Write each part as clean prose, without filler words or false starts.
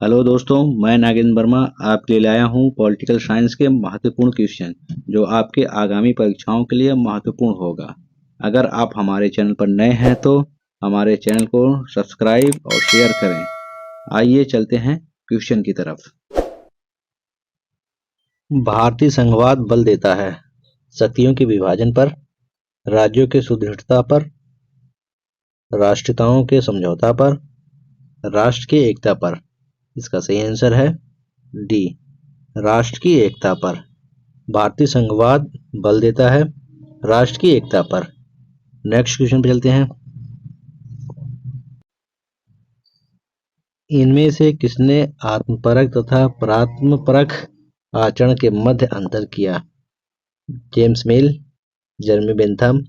Hello दोस्तों, मैं नागेंद्र वर्मा आपके लिए लाया हूँ पॉलिटिकल साइंस के महत्वपूर्ण क्वेश्चन जो आपके आगामी परीक्षाओं के लिए महत्वपूर्ण होगा। अगर आप हमारे चैनल पर नए हैं तो हमारे चैनल को सब्सक्राइब और शेयर करें। आइए चलते हैं क्वेश्चन की तरफ। भारतीय संघवाद बल देता है शक्तियों के विभाजन पर, राज्यों के सुदृढ़ता पर, राष्ट्रीयताओं के समझौता पर, राष्ट्र की एकता पर। इसका सही आंसर है डी, राष्ट्र की एकता पर। भारतीय संघवाद बल देता है राष्ट्र की एकता पर। नेक्स्ट क्वेश्चन पे चलते हैं। इनमें से किसने आत्मपरक तथा परात्मपरक आचरण के मध्य अंतर किया? जेम्स मिल, जर्मी बेंथम,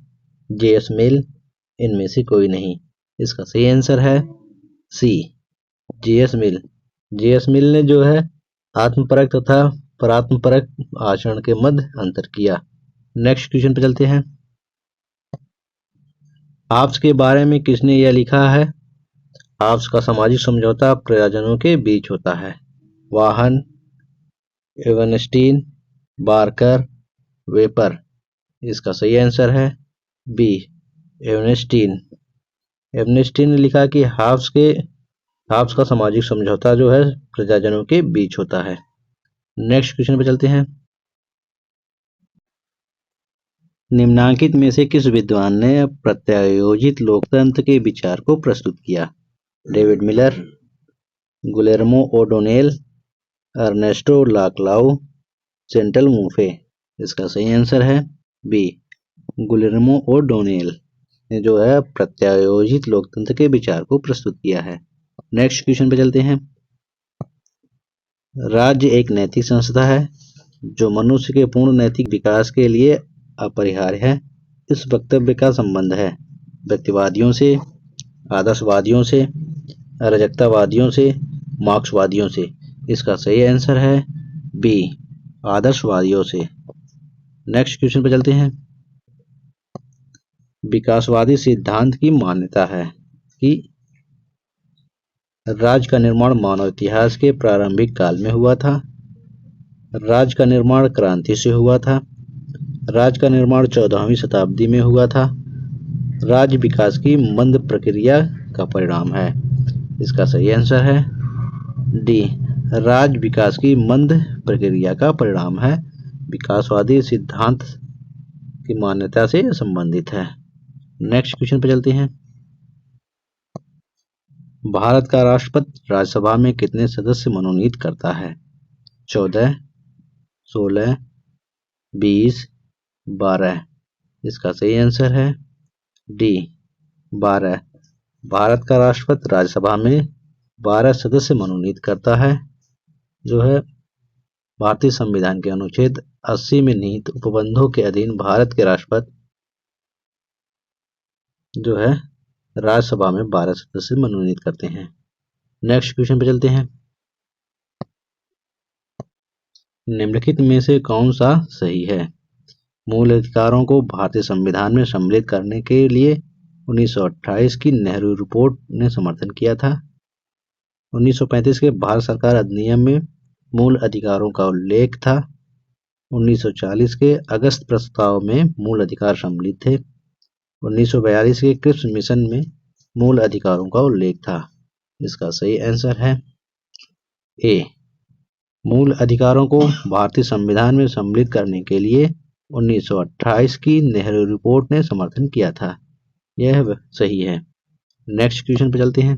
जे.एस. मिल, इनमें से कोई नहीं। इसका सही आंसर है सी, जे.एस. मिल। जे.एस. मिल ने जो है आत्मपरक तथा परात्मपरक आचरण के मध्य अंतर किया। नेक्स्ट क्वेश्चन पे चलते हैं। हाब्स के बारे में किसने यह लिखा है? हाब्स का सामाजिक समझौता प्रयोजनों के बीच होता है। वाहन, एवनस्टीन, बार्कर, वेपर। इसका सही आंसर है बी, एवनस्टीन। एवनस्टीन ने लिखा कि हाब्स का सामाजिक समझौता जो है प्रजाजनों के बीच होता है। नेक्स्ट क्वेश्चन पे चलते हैं। निम्नांकित में से किस विद्वान ने प्रत्यायोजित लोकतंत्र के विचार को प्रस्तुत किया? David Miller, Guillermo O'Donnell, Ernesto Laclau, Chantal Mouffe. इसका सही आंसर है बी, गुलेर्मो ओडोनेल ने जो है प्रत्यायोजित लोकतंत्र के विचार को प्रस्तुत किया है। नेक्स्ट क्वेश्चन पे चलते हैं। राज्य एक नैतिक संस्था है जो मनुष्य के पूर्ण नैतिक विकास के लिए अपरिहार्य है। इस वक्तव्य का संबंध है व्यक्तिवादियों से, आदर्शवादियों से, अराजकतावादियों से, मार्क्सवादियों से। इसका सही आंसर है बी, आदर्शवादियों से। नेक्स्ट क्वेश्चन पे चलते हैं। विकासवादी सिद्धांत की मान्यता है कि राज्य का निर्माण मानव इतिहास के प्रारंभिक काल में हुआ था, राज्य का निर्माण क्रांति से हुआ था, राज्य का निर्माण 14वीं शताब्दी में हुआ था, राज्य विकास की मंद प्रक्रिया का परिणाम है। इसका सही आंसर है डी, राज्य विकास की मंद प्रक्रिया का परिणाम है। विकासवादी सिद्धांत की मान्यता से संबंधित है। नेक्स्ट क्वेश्चन पे चलते हैं। भारत का राष्ट्रपति राज्यसभा में कितने सदस्य मनोनीत करता है? 14, 16, 20, 12। इसका सही आंसर है डी, 12। भारत का राष्ट्रपति राज्यसभा में 12 सदस्य मनोनीत करता है। जो है भारतीय संविधान के अनुच्छेद 80 में निहित उपबंधों के अधीन भारत के राष्ट्रपति जो है राज्यसभा में 12 सदस्य मनोनीत करते हैं। नेक्स्ट क्वेश्चन पे चलते हैं। निम्नलिखित में से कौन सा सही है? मूल अधिकारों को भारतीय संविधान में सम्मिलित करने के लिए 1928 की नेहरू रिपोर्ट ने समर्थन किया था। 1935 के भारत सरकार अधिनियम में मूल अधिकारों का उल्लेख था। 1940 के अगस्त प्रस्ताव में मूल अधिकार सम्मिलित थे। 1942 के क्रिप्स मिशन में मूल अधिकारों का उल्लेख था। इसका सही आंसर है ए, मूल अधिकारों को भारतीय संविधान में सम्मिलित करने के लिए 1928 की नेहरू रिपोर्ट ने समर्थन किया था। यह सही है। नेक्स्ट क्वेश्चन पे चलते हैं।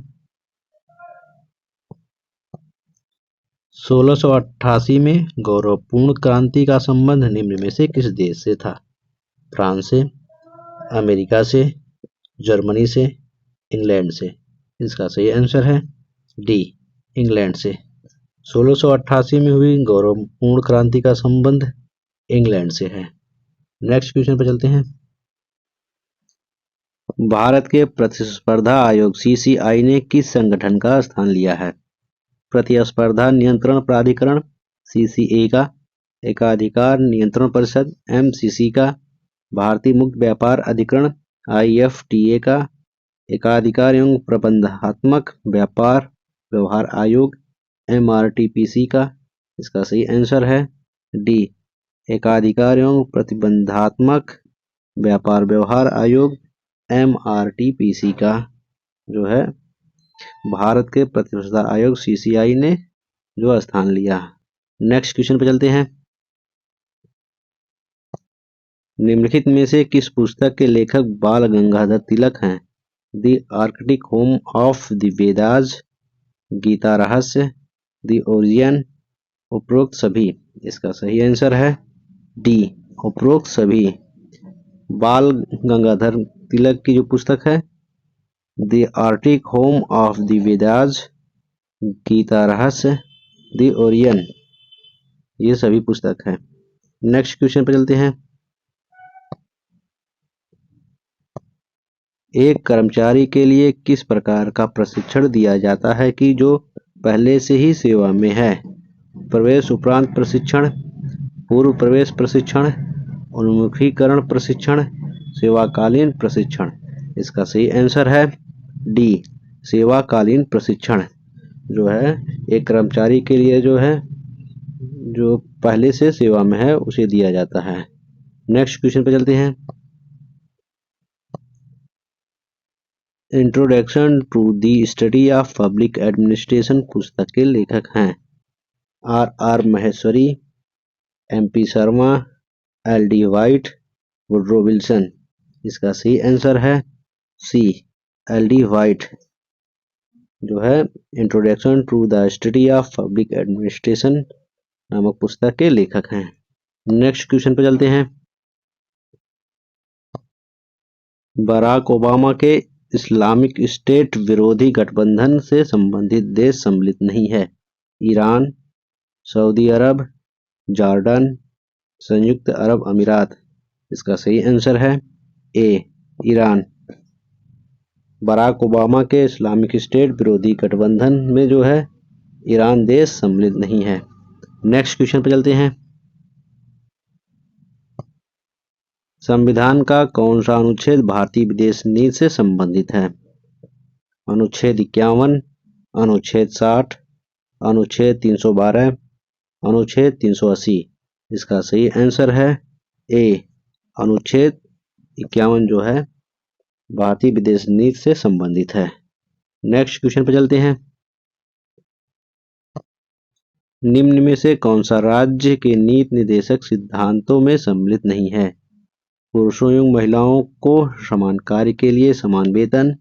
1688 में गौरवपूर्ण क्रांति का संबंध निम्न में से किस देश से था? फ्रांस से, अमेरिका से, जर्मनी से, इंग्लैंड से। इसका सही आंसर है डी, इंग्लैंड से। 1688 में हुई गौरवपूर्ण क्रांति का संबंध इंग्लैंड से है। नेक्स्ट क्वेश्चन पर चलते हैं। भारत के प्रतिस्पर्धा आयोग सीसीआई ने किस संगठन का स्थान लिया है? प्रतिस्पर्धा नियंत्रण प्राधिकरण सीसीए का, एकाधिकार नियंत्रण परिषद एमसीसी का, भारतीय मुक्त व्यापार अधिकरण आईएफटीए का, एकाधिकार एवं प्रबंधात्मक व्यापार व्यवहार आयोग MRTPC का। इसका सही आंसर है डी, एकाधिकार एवं प्रतिबंधात्मक व्यापार व्यवहार आयोग MRTPC का जो है भारत के प्रतिस्पर्धा आयोग CCI ने जो स्थान लिया। नेक्स्ट क्वेश्चन पे चलते हैं। निम्नलिखित में से किस पुस्तक के लेखक बाल गंगाधर तिलक हैं? The Arctic home of the Vedas, Gita Rahasya, the Orion, उपरोक्त सभी। इसका सही आंसर है डी, उपरोक्त सभी। बाल गंगाधर तिलक की जो पुस्तक है the Arctic home of the Vedas, Gita Rahasya, the Orion, ये सभी पुस्तक है। नेक्स्ट क्वेश्चन पे चलते हैं। एक कर्मचारी के लिए किस प्रकार का प्रशिक्षण दिया जाता है कि जो पहले से ही सेवा में है? प्रवेश उपरांत प्रशिक्षण, पूर्व प्रवेश प्रशिक्षण, उन्मुखीकरण प्रशिक्षण, सेवाकालीन प्रशिक्षण। इसका सही आंसर है डी, सेवाकालीन प्रशिक्षण जो है एक कर्मचारी के लिए जो है जो पहले से सेवा में है उसे दिया जाता है। नेक्स्ट क्वेश्चन पे चलते हैं। Introduction to the study of public administration पुस्तक के लेखक हैं R Maheshwari, MP Sharma, LD White, Woodrow Wilson. इसका सही आंसर है सी, LD वाइट जो है introduction to the study of public administration नामक पुस्तक के लेखक हैं। नेक्स्ट क्वेश्चन पे चलते हैं। बराक ओबामा के इस्लामिक स्टेट विरोधी गठबंधन से संबंधित देश सम्मिलित नहीं है। ईरान, सऊदी अरब, जॉर्डन, संयुक्त अरब अमीरात। इसका सही आंसर है ए, ईरान। बराक ओबामा के इस्लामिक स्टेट विरोधी गठबंधन में जो है ईरान देश सम्मिलित नहीं है। नेक्स्ट क्वेश्चन पे चलते हैं। संविधान का कौन सा अनुच्छेद भारतीय विदेश नीति से संबंधित है? अनुच्छेद 51, अनुच्छेद 60, अनुच्छेद 312, अनुच्छेद 380। इसका सही आंसर है ए, अनुच्छेद 51 जो है भारतीय विदेश नीति से संबंधित है। नेक्स्ट क्वेश्चन पे चलते हैं। निम्न में से कौन सा राज्य के नीति निर्देशक सिद्धांतों में सम्मिलित नहीं है? पुरुषों एवं महिलाओं को समान कार्य के लिए समान वेतन,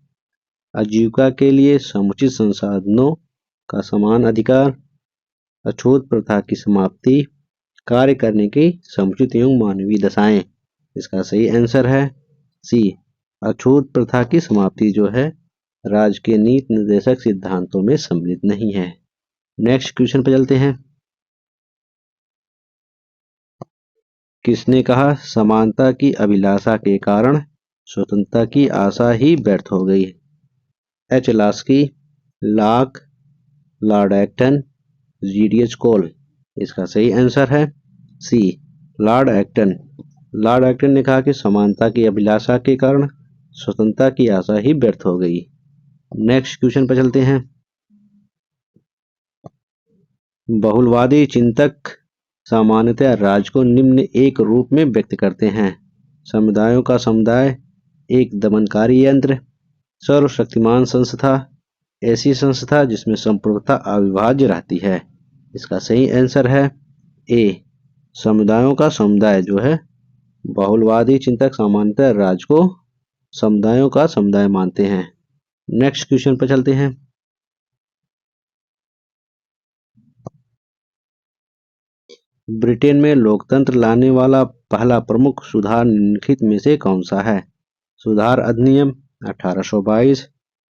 आजीविका के लिए समुचित संसाधनों का समान अधिकार, अछूत प्रथा की समाप्ति, कार्य करने की समुचित एवं मानवीय दशाएं। इसका सही आंसर है सी, अछूत प्रथा की समाप्ति जो है राज्य के नीति निर्देशक सिद्धांतों में सम्मिलित नहीं है। नेक्स्ट क्वेश्चन पे चलते हैं। किसने कहा समानता की अभिलाषा के कारण स्वतंत्रता की आशा ही व्यर्थ हो गई? H Laski, Locke, Lord Acton, GDH Cole. इसका सही आंसर है C, Lord Acton. Lord Acton ने कहा कि समानता की अभिलाषा के कारण स्वतंत्रता की आशा ही व्यर्थ हो गई। नेक्स्ट क्वेश्चन पर चलते हैं। बहुलवादी चिंतक सामान्यतः राज्य को निम्न एक रूप में व्यक्त करते हैं। समुदायों का समुदाय, एक दमनकारी यंत्र, सर्वशक्तिमान संस्था, ऐसी संस्था जिसमें संपूर्णता अविभाज्य रहती है। इसका सही आंसर है ए, समुदायों का समुदाय जो है बहुलवादी चिंतक सामान्यतः राज्य को समुदायों का समुदाय मानते हैं। नेक्स्ट क्वेश्चन पर चलते हैं। ब्रिटेन में लोकतंत्र लाने वाला पहला प्रमुख सुधार निम्नलिखित में से कौन सा है? सुधार अधिनियम 1822,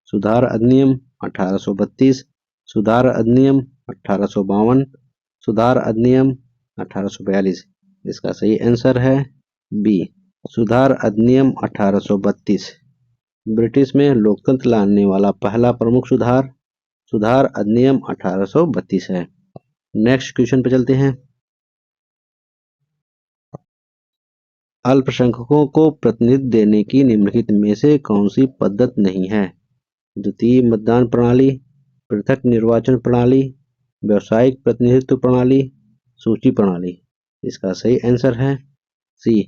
सुधार अधिनियम 1832, सुधार अधिनियम 1852, सुधार अधिनियम 1842। इसका सही आंसर है बी, सुधार अधिनियम 1832। ब्रिटिश में लोकतंत्र लाने वाला पहला प्रमुख सुधार अधिनियम 1832 है। नेक्स्ट क्वेश्चन पे चलते हैं। अल्पसंख्यकों को प्रतिनिधित्व देने की निम्नलिखित में से कौन सी पद्धति नहीं है? द्वितीय मतदान प्रणाली, पृथक निर्वाचन प्रणाली, व्यावसायिक प्रतिनिधित्व प्रणाली, सूची प्रणाली। इसका सही आंसर है सी,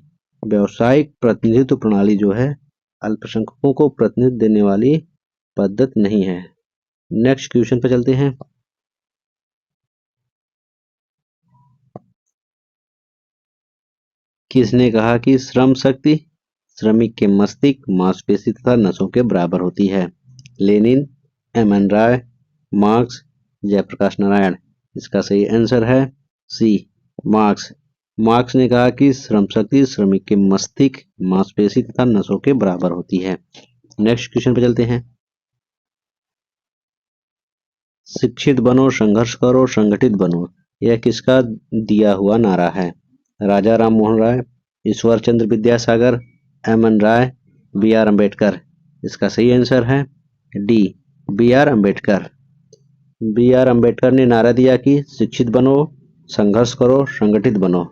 व्यावसायिक प्रतिनिधित्व प्रणाली जो है अल्पसंख्यकों को प्रतिनिधित्व देने वाली पद्धति नहीं है। नेक्स्ट क्वेश्चन पर चलते हैं। किसने कहा कि श्रम शक्ति श्रमिक के मस्तिष्क, मांसपेशी तथा नसों के बराबर होती है? लेनिन, एम एन राय, मार्क्स, जयप्रकाश नारायण। इसका सही आंसर है सी, मार्क्स। मार्क्स ने कहा कि श्रम शक्ति श्रमिक के मस्तिष्क, मांसपेशी तथा नसों के बराबर होती है। नेक्स्ट क्वेश्चन पर चलते हैं। शिक्षित बनो, संघर्ष करो, संगठित बनो, यह किसका दिया हुआ नारा है? Raja Ram Mohan Roy, Ishwar Chandra Vidyasagar, M N Roy, B R Ambedkar. इसका सही आंसर है D, B R Ambedkar. B R Ambedkar ने नारा दिया कि शिक्षित बनो, संघर्ष करो, संगठित बनो।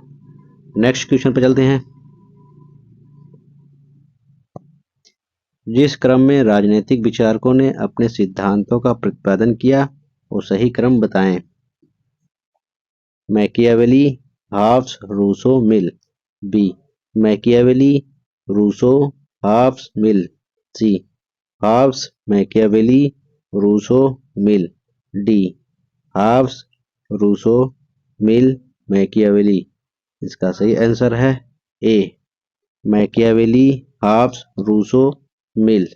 नेक्स्ट क्वेश्चन पर चलते हैं। जिस क्रम में राजनीतिक विचारकों ने अपने सिद्धांतों का प्रतिपादन किया वो सही क्रम बताएं। मैकियावेली, हाब्स, रूसो, मिल। बी, मैकियावेली, रूसो, हाब्स, मिल। सी, हाब्स, मैकियावेली, रूसो, मिल। डी, हाब्स, रूसो, मिल, मैकियावेली। इसका सही आंसर है ए, मैकियावेली, हाब्स, रूसो, मिल।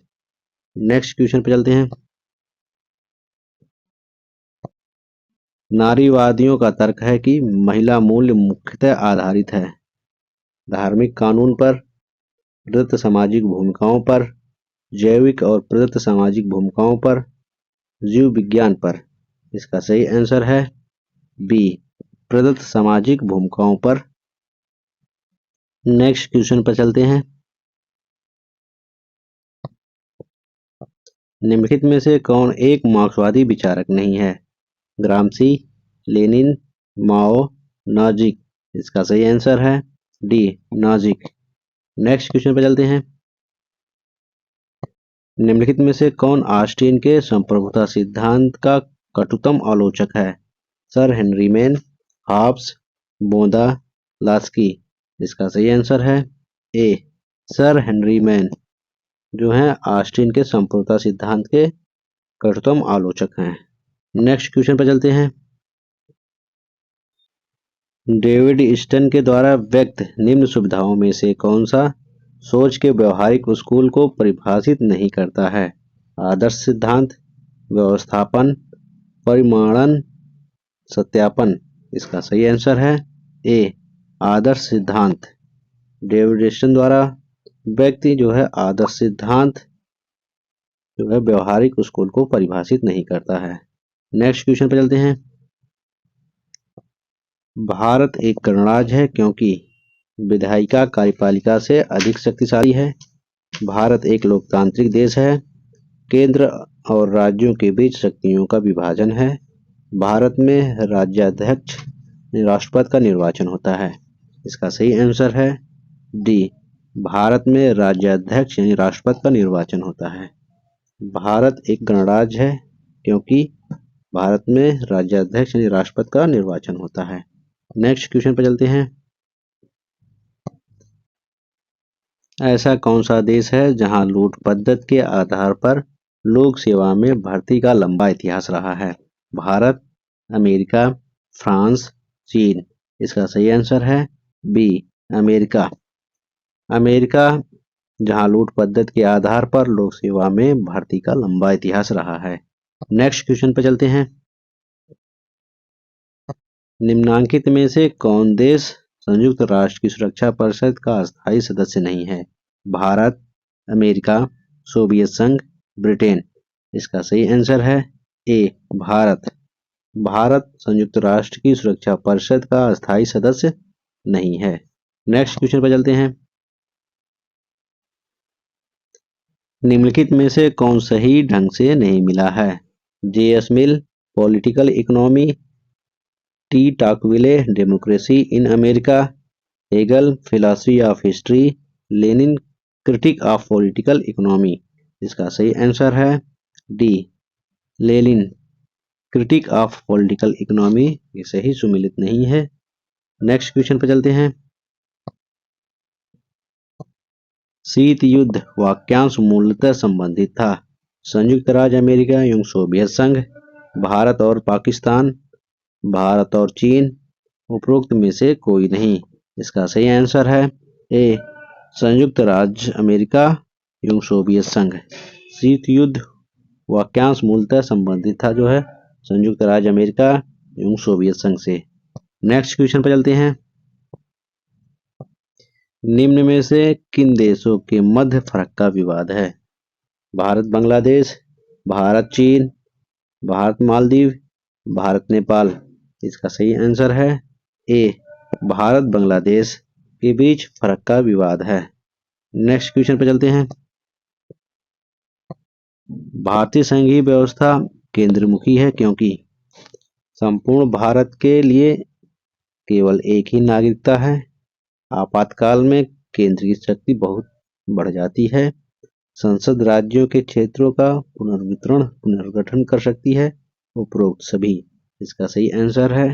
नेक्स्ट क्वेश्चन पे चलते हैं। नारीवादियों का तर्क है कि महिला मूल्य मुख्यतः आधारित है धार्मिक कानून पर, प्रदत्त सामाजिक भूमिकाओं पर, जैविक और प्रदत्त सामाजिक भूमिकाओं पर, जीव विज्ञान पर। इसका सही आंसर है बी, प्रदत्त सामाजिक भूमिकाओं पर। नेक्स्ट क्वेश्चन पर चलते हैं। निम्नलिखित में से कौन एक मार्क्सवादी विचारक नहीं है? ग्रामसी, लेनिन, माओ, नाजिक। इसका सही आंसर है डी, नाजिक। नेक्स्ट क्वेश्चन पर चलते हैं। निम्नलिखित में से कौन ऑस्टिन के संप्रभुता सिद्धांत का कटुतम आलोचक है? सर हेनरी मैन, हॉब्स, बोंदा, लास्की। इसका सही आंसर है ए, सर हेनरी मैन जो हैं ऑस्टिन के संप्रभुता सिद्धांत के कटुतम आलोचक हैं। नेक्स्ट क्वेश्चन पर चलते हैं। डेविड स्टन के द्वारा व्यक्त निम्न सुविधाओं में से कौन सा सोच के व्यवहारिक स्कूल को परिभाषित नहीं करता है? आदर्श सिद्धांत, व्यवस्थापन, परिमाणन, सत्यापन। इसका सही आंसर है ए, आदर्श सिद्धांत। डेविड स्टन द्वारा व्यक्ति जो है आदर्श सिद्धांत जो है व्यवहारिक स्कूल को परिभाषित नहीं करता है। नेक्स्ट क्वेश्चन पर चलते हैं। भारत एक गणराज्य है क्योंकि विधायिका कार्यपालिका से अधिक शक्तिशाली है। भारत एक लोकतांत्रिक देश है। केंद्र और राज्यों के बीच शक्तियों का विभाजन है। भारत में राज्याध्यक्ष राष्ट्रपति का निर्वाचन होता है। इसका सही आंसर है डी, भारत में राज्याध्यक्ष यानी राष्ट्रपति का निर्वाचन होता है। भारत एक गणराज्य है क्योंकि भारत में राज्याध्यक्ष यानी राष्ट्रपति का निर्वाचन होता है। नेक्स्ट क्वेश्चन पर चलते हैं। ऐसा कौन सा देश है जहां लूट पद्धति के आधार पर लोक सेवा में भर्ती का लंबा इतिहास रहा है? भारत, अमेरिका, फ्रांस, चीन। इसका सही आंसर है बी, अमेरिका। अमेरिका जहां लूट पद्धति के आधार पर लोक सेवा में भर्ती का लंबा इतिहास रहा है। नेक्स्ट क्वेश्चन पर चलते हैं। निम्नांकित में से कौन देश संयुक्त राष्ट्र की सुरक्षा परिषद का अस्थायी सदस्य नहीं है? भारत, अमेरिका, सोवियत संघ, ब्रिटेन। इसका सही आंसर है ए, भारत। भारत संयुक्त राष्ट्र की सुरक्षा परिषद का अस्थायी सदस्य नहीं है। नेक्स्ट क्वेश्चन पर चलते हैं। निम्नलिखित में से कौन सही ढंग से नहीं मिला है? जे S mill, political economy, T टॉकविले, democracy in America, Hegel, philosophy of history, Lenin, critic of political economy. इसका सही आंसर है D, Lenin, critic of political economy, ये सही सुमिलित नहीं है। नेक्स्ट क्वेश्चन पर चलते हैं। शीत युद्ध वाक्यांश मूलतः संबंधित था। संयुक्त राज्य अमेरिका एवं सोवियत संघ, भारत और पाकिस्तान, भारत और चीन, उपरोक्त में से कोई नहीं। इसका सही आंसर है ए, संयुक्त राज्य अमेरिका एवं सोवियत संघ। शीत युद्ध वाक्यांश मूलतः संबंधित था जो है संयुक्त राज्य अमेरिका एवं सोवियत संघ से। नेक्स्ट क्वेश्चन पर चलते हैं। निम्न में से किन देशों के मध्य फर्क का विवाद है? भारत बांग्लादेश, भारत चीन, भारत मालदीव, भारत नेपाल। इसका सही आंसर है ए, भारत बांग्लादेश के बीच फर्क का विवाद है। नेक्स्ट क्वेश्चन पर चलते हैं। भारतीय संघीय व्यवस्था केंद्रमुखी है क्योंकि संपूर्ण भारत के लिए केवल एक ही नागरिकता है, आपातकाल में केंद्र की शक्ति बहुत बढ़ जाती है, संसद राज्यों के क्षेत्रों का पुनर्गठन कर सकती है, उपरोक्त सभी। इसका सही आंसर है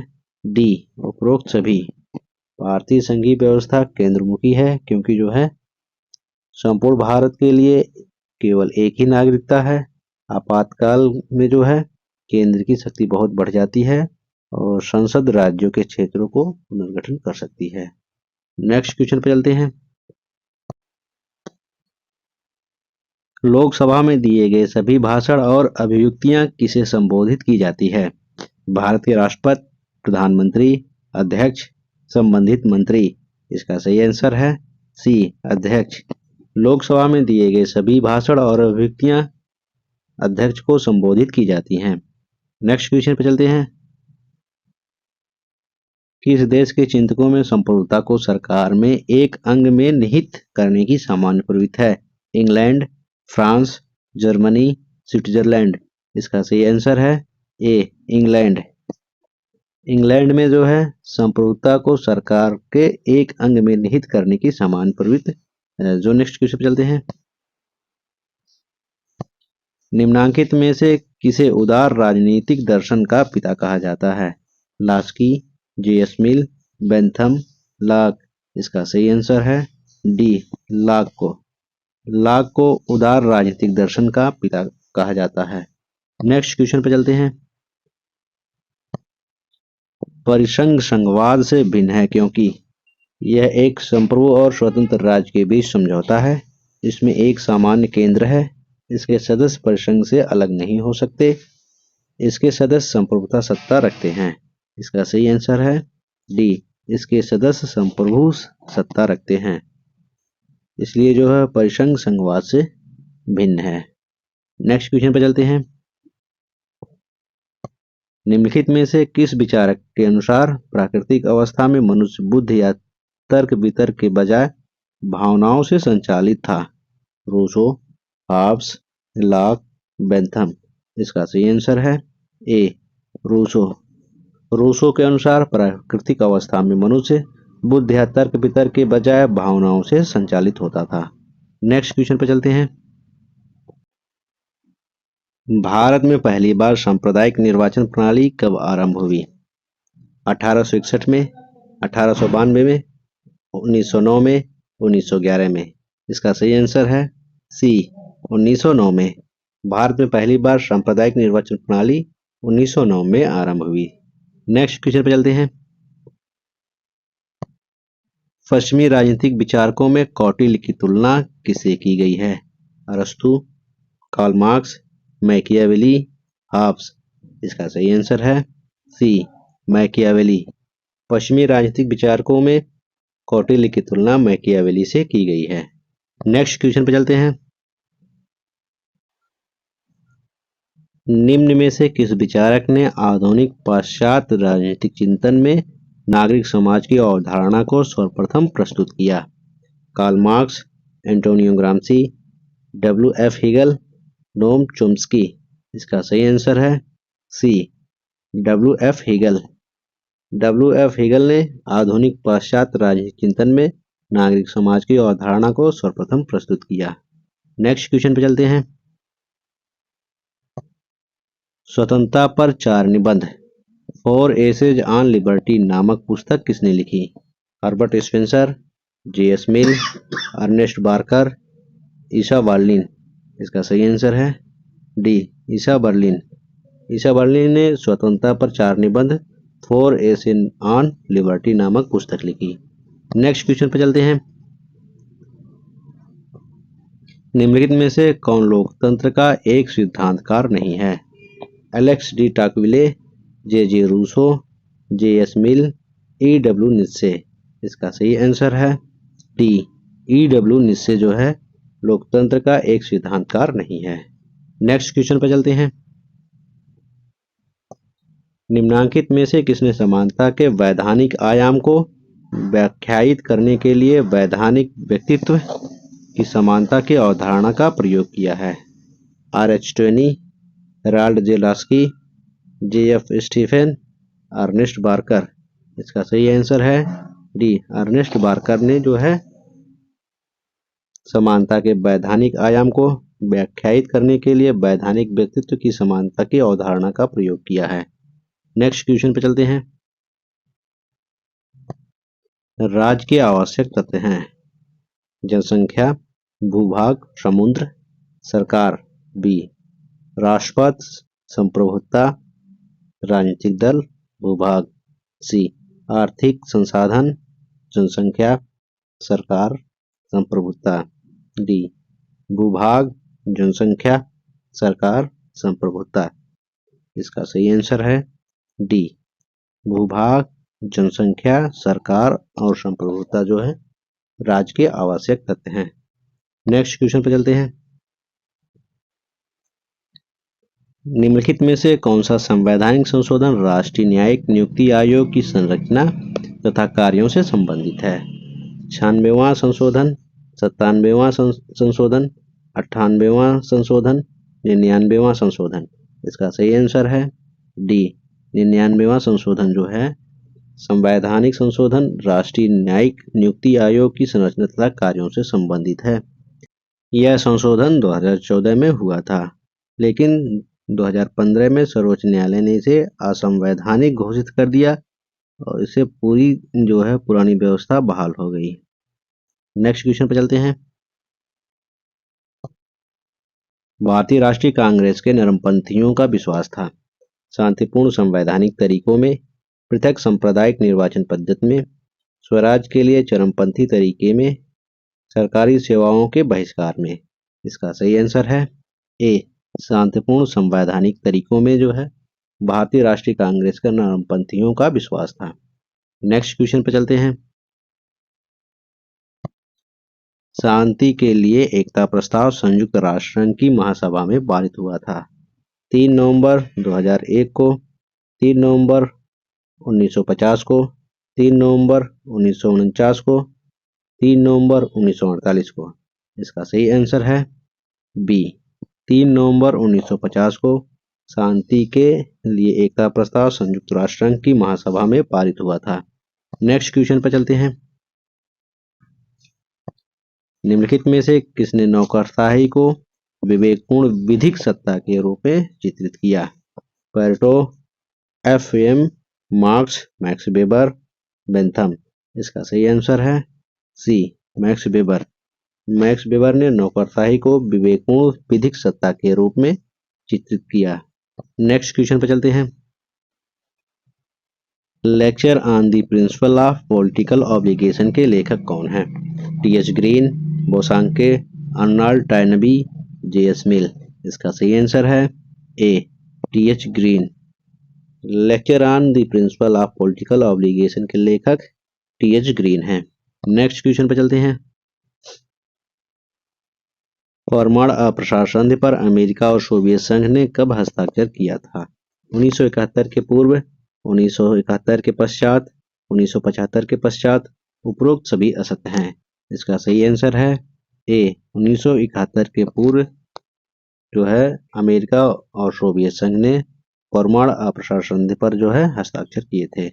डी, उपरोक्त सभी। भारतीय संघीय व्यवस्था केंद्रमुखी है क्योंकि जो है संपूर्ण भारत के लिए केवल एक ही नागरिकता है, आपातकाल में जो है केंद्र की शक्ति बहुत बढ़ जाती है और संसद राज्यों के क्षेत्रों को पुनर्गठन कर सकती है। नेक्स्ट क्वेश्चन पर चलते हैं। लोकसभा में दिए गए सभी भाषण और अभिव्यक्तियां किसे संबोधित की जाती है? भारत के राष्ट्रपति, प्रधानमंत्री, अध्यक्ष, संबंधित मंत्री। इसका सही आंसर है सी, अध्यक्ष। लोकसभा में दिए गए सभी भाषण और अभिव्यक्तियां अध्यक्ष को संबोधित की जाती हैं। नेक्स्ट क्वेश्चन पर चलते हैं। किस देश के चिंतकों में संप्रभुता को सरकार में एक अंग में निहित करने की सामान्य प्रवृत्ति है? England, France, Germany, Switzerland. इसका सही आंसर है ए, इंग्लैंड। इंग्लैंड में जो है संप्रभुता को सरकार के एक अंग में निहित करने की सामान्य प्रवृत्ति है। जो नेक्स्ट क्वेश्चन पर चलते हैं। निम्नांकित में से किसे उदार राजनीतिक दर्शन का पिता कहा जाता है? Laski, J S. Mill, Bentham, Locke. इसका सही आंसर है डी, लॉक को। लॉक को उदार राजनीतिक दर्शन का पिता कहा जाता है। नेक्स्ट क्वेश्चन पर चलते हैं। परिसंघ संघवाद से भिन्न है क्योंकि यह एक संप्रभु और स्वतंत्र राज्य के बीच समझौता है, इसमें एक सामान्य केंद्र है, इसके सदस्य परिसंघ से अलग नहीं हो सकते, इसके सदस्य संप्रभुता सत्ता रखते हैं। इसका सही आंसर है डी, इसके सदस्य संप्रभु सत्ता रखते हैं, इसलिए जो है परिसंघ संघवाद से भिन्न है। नेक्स्ट क्वेश्चन पर चलते हैं। निम्नलिखित में से किस विचारक के अनुसार प्राकृतिक अवस्था में मनुष्य बुद्धि या तर्क वितर्क के बजाय भावनाओं से संचालित था? Rousseau, Hobbes, Locke, Bentham. इसका सही आंसर है ए, रूसो। रूसो के अनुसार प्राकृतिक अवस्था में मनुष्य बुद्धि या तर्क वितर्क के बजाय भावनाओं से संचालित होता था। नेक्स्ट क्वेश्चन पर चलते हैं। भारत में पहली बार सांप्रदायिक निर्वाचन प्रणाली कब आरंभ हुई? 1861 में, 1892 में, 1909 में, 1911 में। इसका सही आंसर है सी, 1909 में। भारत में पहली बार सांप्रदायिक निर्वाचन प्रणाली 1909 में आरंभ हुई। नेक्स्ट क्वेश्चन पर चलते हैं। पश्चिमी राजनीतिक विचारकों में कौटिल्य की तुलना किससे की गई है? अरस्तु, कार्ल मार्क्स, मैकियावेली, हॉब्स। इसका सही आंसर है सी, मैकियावेली। पश्चिमी राजनीतिक विचारकों में कौटिल्य की तुलना मैकियावेली से की गई है। नेक्स्ट क्वेश्चन पर चलते हैं। निम्न में से किस विचारक ने आधुनिक पाश्चात्य राजनीतिक चिंतन में नागरिक समाज की अवधारणा को सर्वप्रथम प्रस्तुत किया? Karl Marx, Antonio Gramsci, W F. Hegel, Noam Chomsky. इसका सही आंसर है सी, डब्ल्यू.एफ. हिगल। डब्ल्यू.एफ. हिगल ने आधुनिक पाश्चात्य राजनीतिक चिंतन में नागरिक समाज की अवधारणा को सर्वप्रथम प्रस्तुत किया। नेक्स्ट क्वेश्चन पर चलते हैं। स्वतंत्रता पर 4 निबंध, 4 एसेज ऑन लिबर्टी नामक पुस्तक किसने लिखी? Herbert Spencer, J S. Mill, Ernest Barker, Isaiah Berlin. इसका सही आंसर है D, Isaiah Berlin. Isaiah Berlin ने स्वतंत्रता पर 4 निबंध, 4 एसेज ऑन लिबर्टी नामक पुस्तक लिखी। नेक्स्ट क्वेश्चन पर चलते हैं। निम्नलिखित में से कौन लोकतंत्र का एक सिद्धांतकार नहीं है? एलेक्स डी टाकविले, जे रूसो, जे.एस. मिल, ई.डब्ल्यू. नित्से। इसका सही आंसर है डी, ई.डब्ल्यू. नित्से जो है लोकतंत्र का एक सिद्धांतकार नहीं है। नेक्स्ट क्वेश्चन पर चलते हैं। निम्नांकित में से किसने समानता के वैधानिक आयाम को व्याख्यायित करने के लिए वैधानिक व्यक्तित्व की समानता की अवधारणा का प्रयोग किया है? R H. Tawney, Harold J Laski, J F. Stephen, Ernest Barker. इसका सही आंसर है डी, अर्नेस्ट बार्कर ने जो है समानता के वैधानिक आयाम को व्याख्यायित करने के लिए वैधानिक व्यक्तित्व की समानता की अवधारणा का प्रयोग किया है। नेक्स्ट क्वेश्चन पे चलते हैं। राज्य के आवश्यक तत्व हैं जनसंख्या, भूभाग, समुद्र, सरकार। बी, राष्ट्रपति, संप्रभुता, राजनीतिक दल, भूभाग। सी, आर्थिक संसाधन, जनसंख्या, सरकार, संप्रभुता। डी, भूभाग, जनसंख्या, सरकार, संप्रभुता। इसका सही आंसर है डी, भूभाग, जनसंख्या, सरकार और संप्रभुता जो है राज्य के आवश्यक तत्व हैं। नेक्स्ट क्वेश्चन पर चलते हैं। निम्नलिखित में से कौन सा संवैधानिक संशोधन राष्ट्रीय न्यायिक नियुक्ति आयोग की संरचना तथा कार्यों से संबंधित है? 96वां संशोधन, 97वां संशोधन, 98वां संशोधन, 99वां संशोधन। इसका सही आंसर है डी, 99वां संशोधन जो है संवैधानिक संशोधन राष्ट्रीय न्यायिक नियुक्ति आयोग की संरचना तथा कार्यों से संबंधित है। यह संशोधन 2014 में हुआ था, लेकिन 2015 में सर्वोच्च न्यायालय ने इसे असंवैधानिक घोषित कर दिया और इससे पूरी जो है पुरानी व्यवस्था बहाल हो गई। नेक्स्ट क्वेश्चन पर चलते हैं। भारतीय राष्ट्रीय कांग्रेस के नरमपंथियों का विश्वास था शांतिपूर्ण संवैधानिक तरीकों में, पृथक सांप्रदायिक निर्वाचन पद्धति में, स्वराज के लिए चरमपंथी तरीके में, सरकारी सेवाओं के बहिष्कार में। इसका सही आंसर है ए, शांतिपूर्ण संवैधानिक तरीकों में जो है भारतीय राष्ट्रीय कांग्रेस का नरमपंथियों का विश्वास था। नेक्स्ट क्वेश्चन पर चलते हैं। शांति के लिए एकता प्रस्ताव संयुक्त राष्ट्र संघ की महासभा में पारित हुआ था 3 नवंबर 2001 को, 3 नवंबर 1950 को, 3 नवंबर 1949 को, 3 नवंबर 1948 को। इसका सही आंसर है बी, 3 नवंबर 1950 को शांति के लिए एकता प्रस्ताव संयुक्त राष्ट्र संघ की महासभा में पारित हुआ था। नेक्स्ट क्वेश्चन पर चलते हैं। निम्नलिखित में से किसने नौकरशाही को विवेकपूर्ण विधिक सत्ता के रूप में चित्रित किया? Pareto, FM. Marks, max weber, Bentham. इसका सही आंसर है सी, मैक्स वेबर। मैक्स वेबर ने नौकरशाही को विवेकपूर्ण विधिक सत्ता के रूप में चित्रित किया। नेक्स्ट क्वेश्चन पर चलते हैं। Lecture on the principle of political obligation के लेखक कौन हैं? T H. Green, Bosanquet, Arnold Toynbee, J S. Mill. इसका सही आंसर है A, T H. Green. Lecture on the principle of political obligation के लेखक टी.एच. ग्रीन हैं। नेक्स्ट क्वेश्चन पर चलते हैं। परमाणु अप्रसार संधि पर अमेरिका और सोवियत संघ ने कब हस्ताक्षर किया था? 1971 के पूर्व, 1971 के पश्चात, 1975 के पश्चात। उपरोक्त सभी असत्य हैं। इसका सही आंसर है ए, 1971 के पूर्व जो है अमेरिका और सोवियत संघ ने परमाणु अप्रसार संधि पर जो है हस्ताक्षर किए थे।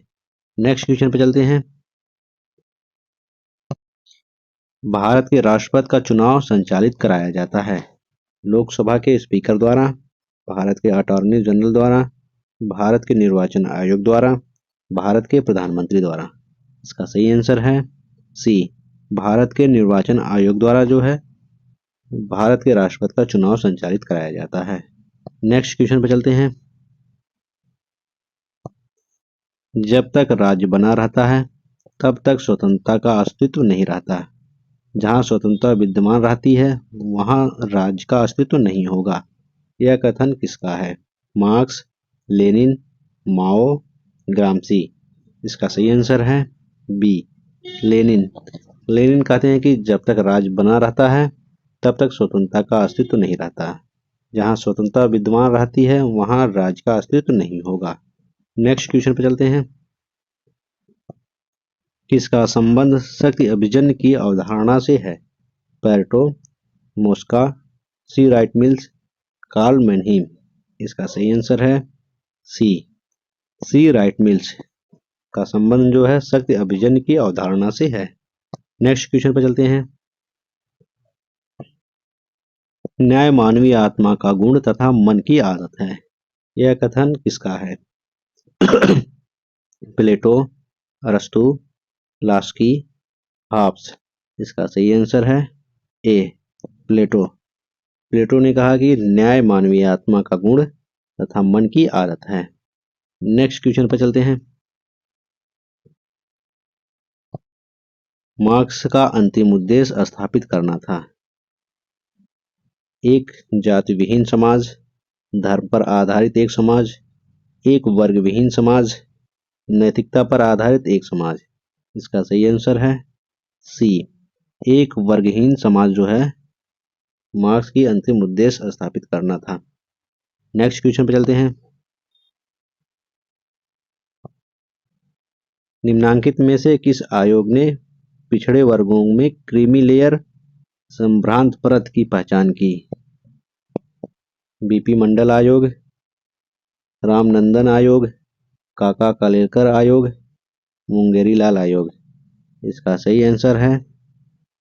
नेक्स्ट क्वेश्चन पे चलते हैं। भारत के राष्ट्रपति का चुनाव संचालित कराया जाता है लोकसभा के स्पीकर द्वारा, भारत के अटॉर्नी जनरल द्वारा, भारत के निर्वाचन आयोग द्वारा, भारत के प्रधानमंत्री द्वारा। इसका सही आंसर है सी, भारत के निर्वाचन आयोग द्वारा जो है भारत के राष्ट्रपति का चुनाव संचालित कराया जाता है। नेक्स्ट क्वेश्चन पर चलते हैं। जब तक राज्य बना रहता है तब तक स्वतंत्रता का अस्तित्व नहीं रहता। जहां स्वतंत्रता विद्यमान रहती है वहां राज्य का अस्तित्व नहीं होगा। यह कथन किसका है? मार्क्स, लेनिन, माओ, ग्रामसी। इसका सही आंसर है बी, लेनिन। लेनिन कहते हैं कि जब तक राज्य बना रहता है तब तक स्वतंत्रता का अस्तित्व नहीं रहता। जहां स्वतंत्रता विद्यमान रहती है वहां राज्य का अस्तित्व नहीं होगा। नेक्स्ट क्वेश्चन पे चलते हैं। किसका संबंध शक्ति अभिजन की अवधारणा से है? पेरेटो, मोस्का, सी राइट मिल्स, कार्ल मैनहीम। इसका सही आंसर है सी, सी राइट मिल्स का संबंध जो है शक्ति अभिजन की अवधारणा से है। नेक्स्ट क्वेश्चन पर चलते हैं। न्याय मानवीय आत्मा का गुण तथा मन की आदत है। यह कथन किसका है? प्लेटो, अरस्तु, लास्की, हाब्स। इसका सही आंसर है ए, प्लेटो। प्लेटो ने कहा कि न्याय मानवीय आत्मा का गुण तथा मन की आदत है। नेक्स्ट क्वेश्चन पर चलते हैं। मार्क्स का अंतिम उद्देश्य स्थापित करना था। एक जाति विहीन समाज, धर्म पर आधारित एक समाज, एक वर्ग विहीन समाज, नैतिकता पर आधारित एक समाज। इसका सही आंसर है सी, एक वर्गहीन समाज जो है मार्क्स की अंतिम उद्देश्य स्थापित करना था। नेक्स्ट क्वेश्चन पे चलते हैं। निम्नांकित में से किस आयोग ने पिछड़े वर्गों में क्रीमी लेयर संभ्रांत परत की पहचान की? बीपी मंडल आयोग, रामनंदन आयोग, काका कालेलकर आयोग, मुंगेरी लाल आयोग। इसका सही आंसर है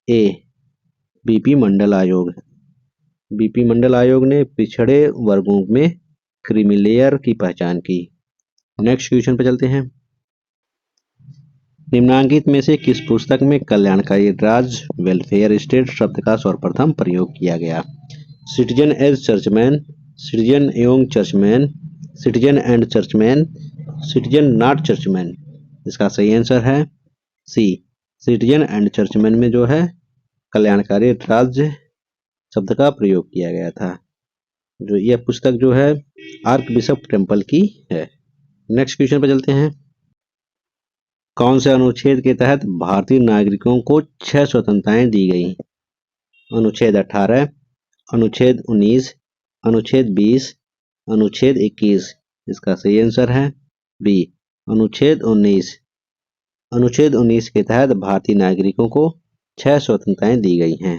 ए, बीपी मंडल आयोग। बीपी मंडल आयोग ने पिछड़े वर्गों में क्रीमी लेयर की पहचान की। नेक्स्ट क्वेश्चन पर चलते हैं। निम्नांकित में से किस पुस्तक में कल्याणकारी राज्य वेलफेयर स्टेट शब्द का सर्वप्रथम प्रयोग किया गया? सिटीजन एज चर्चमैन, सिटीजन एवं churchman, citizen and churchman, citizen not churchman. इसका सही आंसर है सी, सिटीजन एंड चर्चमैन में जो है कल्याणकारी राज्य शब्द का प्रयोग किया गया था। जो यह पुस्तक जो है आर्क बिशप टेम्पल की है। नेक्स्ट क्वेश्चन पर चलते हैं। कौन से अनुच्छेद के तहत भारतीय नागरिकों को 6 स्वतंत्रताएं दी गई? अनुच्छेद 18, अनुच्छेद 19, अनुच्छेद 20, अनुच्छेद 21। इसका सही आंसर है बी, अनुच्छेद 19। अनुच्छेद 19 के तहत भारतीय नागरिकों को 6 स्वतंत्रताएं दी गई हैं।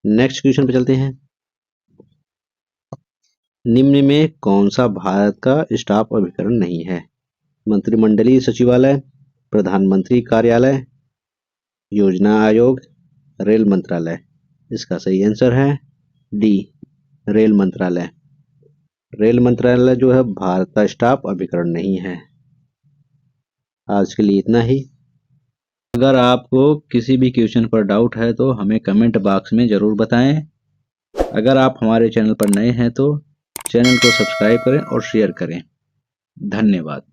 नेक्स्ट क्वेश्चन पर चलते हैं। निम्न में कौन सा भारत का स्टाफ अभिकरण नहीं है? मंत्रिमंडलीय सचिवालय, प्रधानमंत्री कार्यालय, योजना आयोग, रेल मंत्रालय। इसका सही आंसर है डी, रेल मंत्रालय। रेल मंत्रालय जो है भारत का स्टाफ अभिकरण नहीं है। आज के लिए इतना ही। अगर आपको किसी भी क्वेश्चन पर डाउट है तो हमें कमेंट बॉक्स में ज़रूर बताएं। अगर आप हमारे चैनल पर नए हैं तो चैनल को सब्सक्राइब करें और शेयर करें। धन्यवाद।